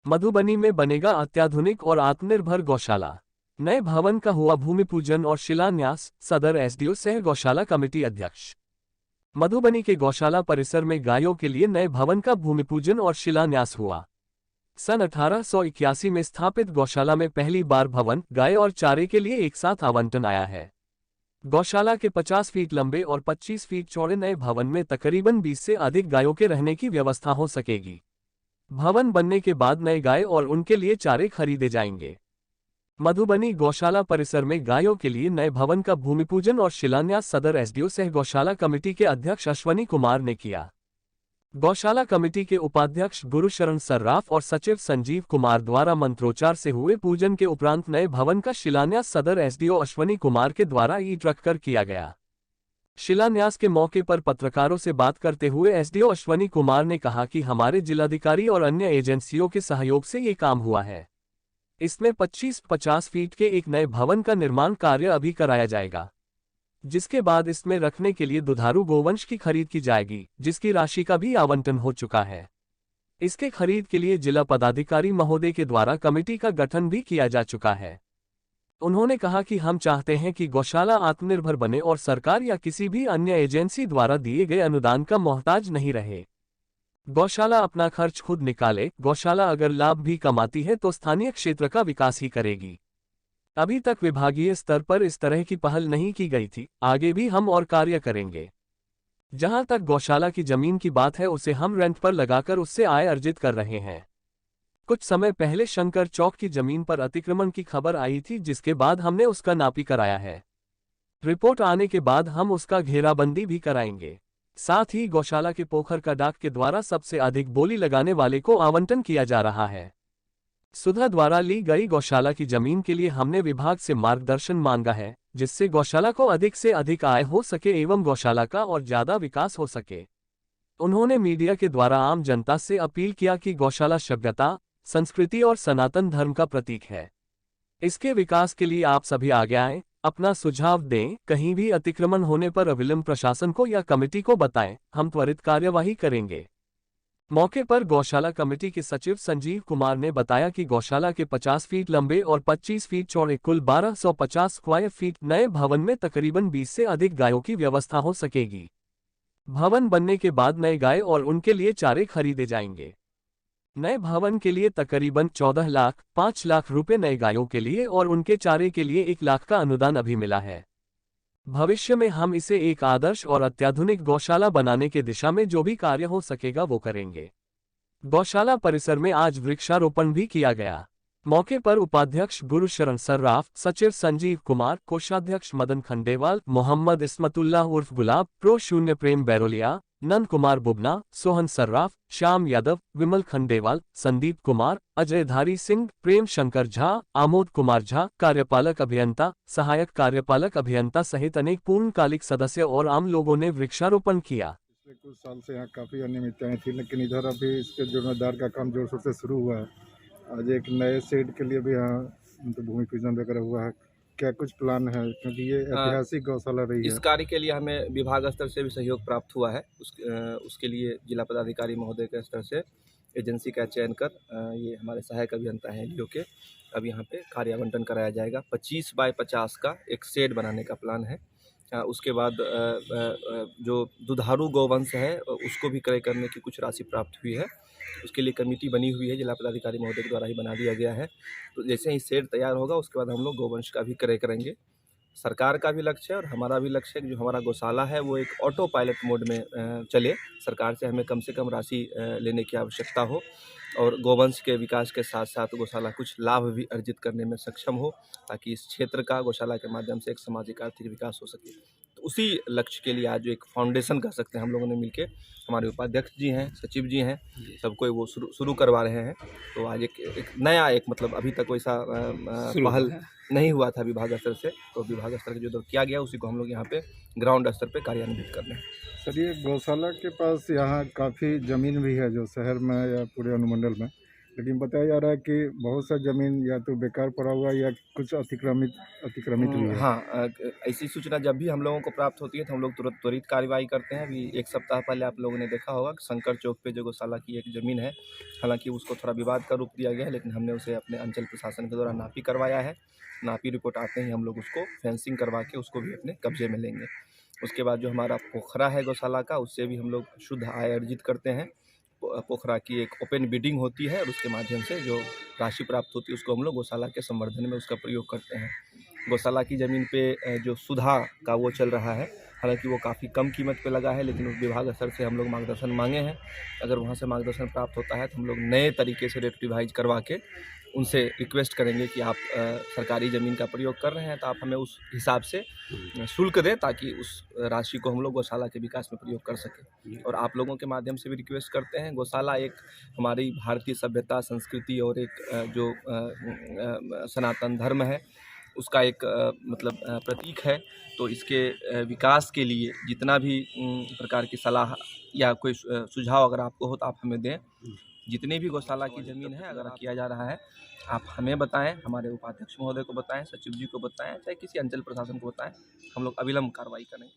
मधुबनी में बनेगा अत्याधुनिक और आत्मनिर्भर गौशाला। नए भवन का हुआ भूमि पूजन और शिलान्यास, सदर एसडीओ सह गौशाला कमेटी अध्यक्ष। मधुबनी के गौशाला परिसर में गायों के लिए नए भवन का भूमि पूजन और शिलान्यास हुआ। सन 1881 में स्थापित गौशाला में पहली बार भवन, गाय और चारे के लिए एक साथ आवंटन आया है। गौशाला के 50 फीट लंबे और 25 फीट चौड़े नए भवन में तकरीबन 20 से अधिक गायों के रहने की व्यवस्था हो सकेगी। भवन बनने के बाद नए गाय और उनके लिए चारे खरीदे जाएंगे। मधुबनी गौशाला परिसर में गायों के लिए नए भवन का भूमि पूजन और शिलान्यास सदर एसडीओ सह गौशाला कमेटी के अध्यक्ष अश्वनी कुमार ने किया। गौशाला कमेटी के उपाध्यक्ष गुरुशरण सर्राफ और सचिव संजीव कुमार द्वारा मंत्रोच्चार से हुए पूजन के उपरांत नए भवन का शिलान्यास सदर एसडीओ अश्वनी कुमार के द्वारा ईंट रखकर किया गया। शिलान्यास के मौके पर पत्रकारों से बात करते हुए एसडीओ अश्वनी कुमार ने कहा कि हमारे जिलाधिकारी और अन्य एजेंसियों के सहयोग से ये काम हुआ है। इसमें 25-50 फीट के एक नए भवन का निर्माण कार्य अभी कराया जाएगा, जिसके बाद इसमें रखने के लिए दुधारू गोवंश की खरीद की जाएगी, जिसकी राशि का भी आवंटन हो चुका है। इसके खरीद के लिए जिला पदाधिकारी महोदय के द्वारा कमेटी का गठन भी किया जा चुका है। उन्होंने कहा कि हम चाहते हैं कि गौशाला आत्मनिर्भर बने और सरकार या किसी भी अन्य एजेंसी द्वारा दिए गए अनुदान का मोहताज नहीं रहे। गौशाला अपना खर्च खुद निकाले। गौशाला अगर लाभ भी कमाती है तो स्थानीय क्षेत्र का विकास ही करेगी। अभी तक विभागीय स्तर पर इस तरह की पहल नहीं की गई थी, आगे भी हम और कार्य करेंगे। जहां तक गौशाला की जमीन की बात है, उसे हम रेंट पर लगाकर उससे आय अर्जित कर रहे हैं। कुछ समय पहले शंकर चौक की जमीन पर अतिक्रमण की खबर आई थी, जिसके बाद हमने उसका नापी कराया है। रिपोर्ट आने के बाद हम उसका घेराबंदी भी कराएंगे। साथ ही गौशाला के पोखर का डाक के द्वारा सबसे अधिक बोली लगाने वाले को आवंटन किया जा रहा है। सुधा द्वारा ली गई गौशाला की जमीन के लिए हमने विभाग से मार्गदर्शन मांगा है, जिससे गौशाला को अधिक से अधिक आय हो सके एवं गौशाला का और ज्यादा विकास हो सके। उन्होंने मीडिया के द्वारा आम जनता से अपील किया कि गौशाला सभ्यता, संस्कृति और सनातन धर्म का प्रतीक है। इसके विकास के लिए आप सभी आगे आएं, अपना सुझाव दें। कहीं भी अतिक्रमण होने पर अविलंब प्रशासन को या कमेटी को बताएं, हम त्वरित कार्यवाही करेंगे। मौके पर गौशाला कमेटी के सचिव संजीव कुमार ने बताया कि गौशाला के 50 फीट लंबे और 25 फीट चौड़े कुल 1250 स्क्वायर फीट नए भवन में तकरीबन 20 से अधिक गायों की व्यवस्था हो सकेगी। भवन बनने के बाद नए गाय और उनके लिए चारे खरीदे जाएंगे। नए भवन के लिए तकरीबन 14 लाख रुपए नए गायों के लिए और उनके चारे के लिए 1 लाख का अनुदान अभी मिला है। भविष्य में हम इसे एक आदर्श और अत्याधुनिक गौशाला बनाने के दिशा में जो भी कार्य हो सकेगा वो करेंगे। गौशाला परिसर में आज वृक्षारोपण भी किया गया। मौके पर उपाध्यक्ष गुरुशरण सर्राफ, सचिव संजीव कुमार, कोषाध्यक्ष मदन खंडेवाल, मोहम्मद इस्मतुल्लाह उर्फ गुलाब, प्रो शून्य प्रेम बैरोलिया, नंद कुमार बुबना, सोहन सर्राफ, श्याम यादव, विमल खंडेवाल, संदीप कुमार, अजय धारी सिंह, प्रेम शंकर झा, आमोद कुमार झा, कार्यपालक अभियंता, सहायक कार्यपालक अभियंता सहित अनेक पूर्णकालिक सदस्य और आम लोगों ने वृक्षारोपण किया। पिछले कुछ साल से यहाँ काफ़ी अनियमितताएं थी, लेकिन इधर अभी इसके जीर्णोद्धार का काम जोर शोर से शुरू हुआ है। आज एक नए शेड के लिए भी यहाँ भूमि पूजन वगैरह हुआ है। क्या कुछ प्लान है, क्योंकि ये ऐतिहासिक गौशाला रही है। इस कार्य के लिए हमें विभाग स्तर से भी सहयोग प्राप्त हुआ है। उसके लिए जिला पदाधिकारी महोदय के स्तर से एजेंसी का चयन कर ये हमारे सहायक अभियंता हैं एलडीओ के, अब यहाँ पे कार्य आवंटन कराया जाएगा। 25 बाय 50 का एक शेड बनाने का प्लान है। उसके बाद जो दुधारू गौवंश है उसको भी क्रय करने की कुछ राशि प्राप्त हुई है। उसके लिए कमेटी बनी हुई है, जिला पदाधिकारी महोदय के द्वारा ही बना दिया गया है। तो जैसे ही शेड तैयार होगा उसके बाद हम लोग गौवंश का भी क्रय करेंगे। सरकार का भी लक्ष्य है और हमारा भी लक्ष्य है कि जो हमारा गौशाला है वो एक ऑटो पायलट मोड में चले। सरकार से हमें कम से कम राशि लेने की आवश्यकता हो और गोवंश के विकास के साथ साथ गौशाला कुछ लाभ भी अर्जित करने में सक्षम हो, ताकि इस क्षेत्र का गौशाला के माध्यम से एक सामाजिक आर्थिक विकास हो सके। तो उसी लक्ष्य के लिए आज एक फाउंडेशन कर सकते हैं हम लोगों ने मिलके, हमारे उपाध्यक्ष जी हैं, सचिव जी हैं, सबको वो शुरू करवा रहे हैं। तो आज एक नया मतलब अभी तक वैसा पहल नहीं हुआ था विभाग स्तर से, तो विभाग स्तर के जो किया गया उसी को हम लोग यहाँ पे ग्राउंड स्तर पे कार्यान्वित कर रहे हैं। सर, ये गौशाला के पास यहाँ काफ़ी ज़मीन भी है जो शहर में या पूरे अनुमंडल में, लेकिन बताया जा रहा है कि बहुत सा ज़मीन या तो बेकार पड़ा हुआ है या कुछ अतिक्रमित भी है। हाँ, ऐसी सूचना जब भी हम लोगों को प्राप्त होती है तो हम लोग तुरंत त्वरित कार्रवाई करते हैं। अभी 1 सप्ताह पहले आप लोगों ने देखा होगा कि शंकर चौक पे जो गौशाला की एक ज़मीन है, हालाँकि उसको थोड़ा विवाद का रूप दिया गया है, लेकिन हमने उसे अपने अंचल प्रशासन के द्वारा नापी करवाया है। नापी रिपोर्ट आते ही हम लोग उसको फेंसिंग करवा के उसको भी अपने कब्जे में लेंगे। उसके बाद जो हमारा पोखरा है गौशाला का, उससे भी हम लोग शुद्ध आय अर्जित करते हैं। पोखरा की एक ओपन बिडिंग होती है और उसके माध्यम से जो राशि प्राप्त होती है उसको हम लोग गौशाला के संवर्धन में उसका प्रयोग करते हैं। गौशाला की ज़मीन पे जो सुधा का वो चल रहा है, हालांकि वो काफ़ी कम कीमत पे लगा है, लेकिन उस विभाग स्तर से हम लोग मार्गदर्शन मांगे हैं। अगर वहाँ से मार्गदर्शन प्राप्त होता है तो हम लोग नए तरीके से रेट रिवाइज करवा के उनसे रिक्वेस्ट करेंगे कि आप सरकारी ज़मीन का प्रयोग कर रहे हैं तो आप हमें उस हिसाब से शुल्क दें, ताकि उस राशि को हम लोग गौशाला के विकास में प्रयोग कर सकें। और आप लोगों के माध्यम से भी रिक्वेस्ट करते हैं, गौशाला एक हमारी भारतीय सभ्यता, संस्कृति और एक सनातन धर्म है, उसका एक मतलब प्रतीक है। तो इसके विकास के लिए जितना भी प्रकार की सलाह या कोई सुझाव अगर आपको हो तो आप हमें दें। जितनी भी गौशाला की ज़मीन है अगर किया जा रहा है, आप हमें बताएं, हमारे उपाध्यक्ष महोदय को बताएं, सचिव जी को बताएं, चाहे किसी अंचल प्रशासन को बताएं, हम लोग अविलंब कार्रवाई करेंगे।